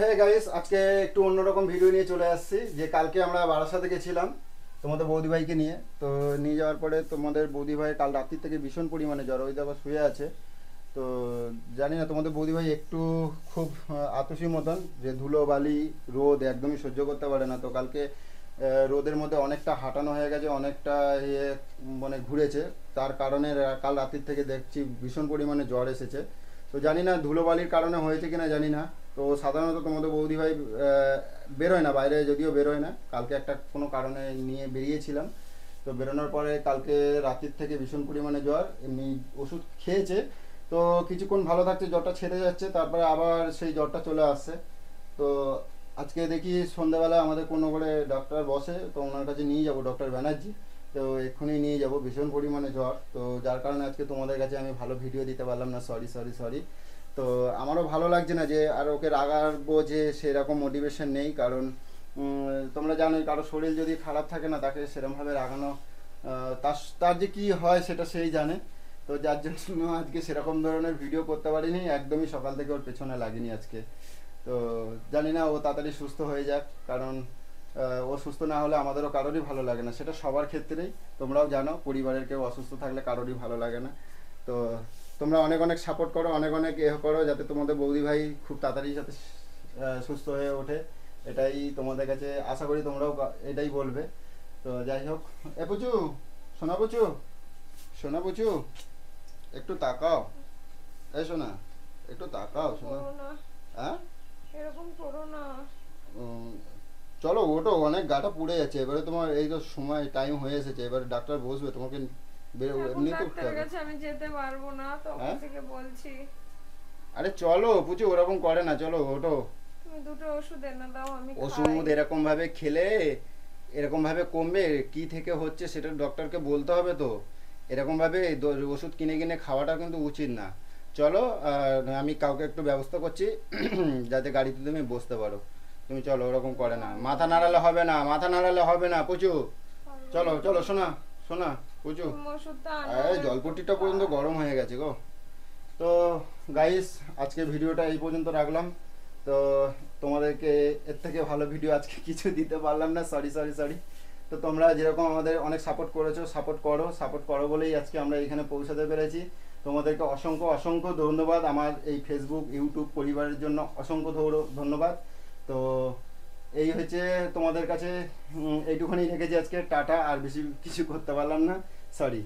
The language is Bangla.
হে গাইস, আজকে একটু অন্যরকম ভিডিও নিয়ে চলে আসছি। যে কালকে আমরা বারাসাতে গেছিলাম তোমাদের বৌদি ভাইকে নিয়ে। তো নিয়ে যাওয়ার পরে তোমাদের বৌদি ভাই কাল রাত্রি থেকে ভীষণ পরিমাণে জ্বর, ওই আবার শুয়ে আছে। তো জানি না, তোমাদের বৌদি ভাই একটু খুব আতসী মতন, যে ধুলো বালি রোদ একদমই সহ্য করতে পারে না। তো কালকে রোদের মধ্যে অনেকটা হাঁটানো হয়ে গেছে, অনেকটা ইয়ে মানে ঘুরেছে। তার কারণে কাল রাত্রির থেকে দেখছি ভীষণ পরিমাণে জ্বর এসেছে। তো জানি না ধুলোবালির কারণে হয়েছে কিনা জানি না। তো সাধারণত তোমাদের বৌদি ভাই বেরোয় না বাইরে, যদিও বেরোয় না। কালকে একটা কোনো কারণে নিয়ে বেরিয়েছিলাম। তো বেরোনোর পরে কালকে রাত্রির থেকে ভীষণ পরিমাণে জ্বর, এমনি ওষুধ খেয়েছে। তো কিছুক্ষণ ভালো থাকছে, জ্বরটা ছেড়ে যাচ্ছে, তারপরে আবার সেই জ্বরটা চলে আসছে। তো আজকে দেখি সন্ধ্যাবেলা আমাদের কোনো করে ডক্টর বসে, তো ওনার কাছে নিয়ে যাব, ডক্টর ব্যানার্জি। তো এক্ষুনি নিয়ে যাব, ভীষণ পরিমাণে জ্বর। তো যার কারণে আজকে তোমাদের কাছে আমি ভালো ভিডিও দিতে পারলাম না, সরি সরি সরি। তো আমারও ভালো লাগছে না যে আর ওকে রাগাবো, যে সেরকম মোটিভেশন নেই। কারণ তোমরা জানোই, কারো শরীর যদি খারাপ থাকে না, তাকে সেরকমভাবে রাগানো তার তার যে কী হয় সেটা সেই জানে। তো যার জন্য আজকে সেরকম ধরনের ভিডিও করতে পারিনি, একদমই সকাল থেকে ওর পেছনে লাগিনি আজকে। তো জানি না ও তাড়াতাড়ি সুস্থ হয়ে যাক, কারণ ও সুস্থ না হলে আমাদেরও কারোরই ভালো লাগে না, সেটা সবার ক্ষেত্রেই। তোমরাও জানো, পরিবারের কেউ অসুস্থ থাকলে কারোরই ভালো লাগে না। তো তোমরা অনেক অনেক সাপোর্ট করো, অনেক অনেক করো, যাতে তোমাদের বৌদি ভাই খুব তাড়াতাড়ি যাতে সুস্থ হয়ে ওঠে। এটাই তোমাদের কাছে আশা করি, তোমরাও এটাই বলবে। তো যাই হোক, এ পুচু, সোনা পুচু, সোনা পুচু, একটু তাকাও। এই শোনা, একটু তাকাও শোনা। করো না, হ্যাঁ, এরকম করো না। উম, চলো ওঠো, অনেক গাটা পুড়ে যাচ্ছে। এবারে তোমার এই তো সময় টাইম হয়ে এসেছে, এবারে ডাক্তার বসবে, তোমাকে এখন এমনি তো উঠতে ডাক্তারের হবে। কাছে আমি যেতে পারবো না, তখন হ্যাঁ, থেকে বলছি। আরে চলো পুচু, ওরকম করে না, চলো ওঠো। তুমি দুটো ওষুধ এনে দাও, আমি খাই। ওষুধ এরকম ভাবে খেলে এরকম ভাবে কমবে? কি থেকে হচ্ছে সেটা ডক্টরকে বলতে হবে তো। এরকম ভাবে ওষুধ কিনে কিনে খাওয়াটা কিন্তু উচিত না। চলো, আমি কাউকে একটু ব্যবস্থা করছি যাতে গাড়িতে তুমি বসতে পারো। তুমি চলো, ওরকম করে না, মাথা নাড়ালে হবে না, মাথা নাড়ালে হবে না পুচু। পারবো চলো না। চলো শোনা, শোনা পুচু। তুমি ওষুধটা আনো, এই আমি জলপট্টিটা পর্যন্ত খাই। গরম হয়ে গেছে গো। তো গাইস, আজকে ভিডিওটা এই পর্যন্ত রাখলাম। তো তোমাদেরকে এর থেকে ভালো ভিডিও আজকে কিছু দিতে পারলাম না, সরি সরি সরি। তো তোমরা যেরকম আমাদের অনেক সাপোর্ট করেছো, সাপোর্ট করো বলেই আজকে আমরা এখানে পৌঁছাতে পেরেছি। তোমাদেরকে অসংখ্য অসংখ্য ধন্যবাদ, আমার এই ফেসবুক ইউটিউব পরিবারের জন্য অসংখ্য ধন্যবাদ। তো এই হচ্ছে তোমাদের কাছে এইটুখানি রেখেছি আজকে, টাটা। আর বেশি কিছু করতে পারলাম না, সরি।